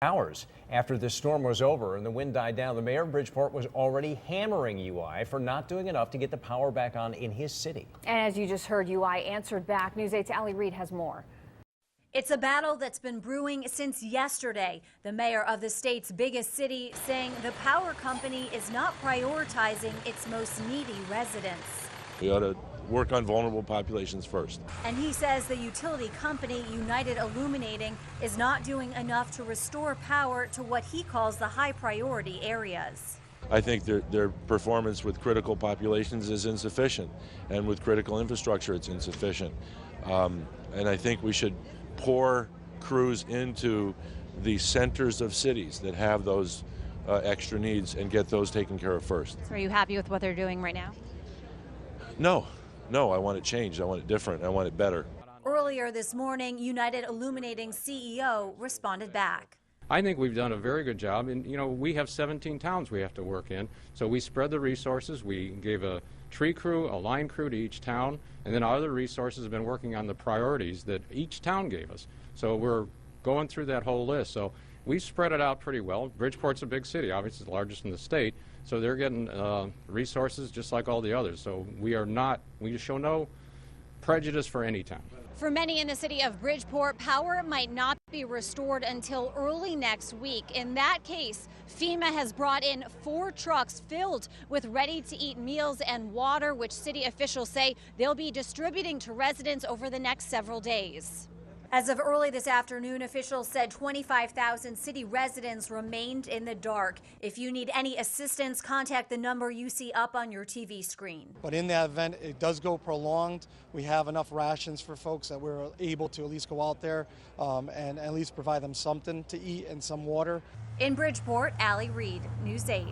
Hours after the storm was over and the wind died down, the mayor of Bridgeport was already hammering UI for not doing enough to get the power back on in his city. And as you just heard, UI answered back. News 8's Allie Reed has more. It's a battle that's been brewing since yesterday. The mayor of the state's biggest city saying the power company is not prioritizing its most needy residents. We ought to work on vulnerable populations first. And he says the utility company, United Illuminating, is not doing enough to restore power to what he calls the high priority areas. I think their performance with critical populations is insufficient, and with critical infrastructure it's insufficient. And I think we should pour crews into the centers of cities that have those extra needs and get those taken care of first. So are you happy with what they're doing right now? No, I want it changed. I want it different. I want it better. Earlier this morning, United Illuminating CEO responded back. I think we've done a very good job, and we have 17 towns we have to work in, so we spread the resources. We gave a tree crew, a line crew to each town, and then our other resources have been working on the priorities that each town gave us. So we're going through that whole list. So we spread it out pretty well. Bridgeport's a big city, obviously the largest in the state, so they're getting resources just like all the others. So we show no prejudice for any town. For many in the city of Bridgeport, power might not be restored until early next week. In that case, FEMA has brought in 4 trucks filled with ready-to-eat meals and water, which city officials say they'll be distributing to residents over the next several days. As of early this afternoon, officials said 25,000 city residents remained in the dark. If you need any assistance, contact the number you see up on your TV screen. But in that event, it does go prolonged. We have enough rations for folks that we're able to at least go out there and at least provide them something to eat and some water. In Bridgeport, Allie Reed, News 8.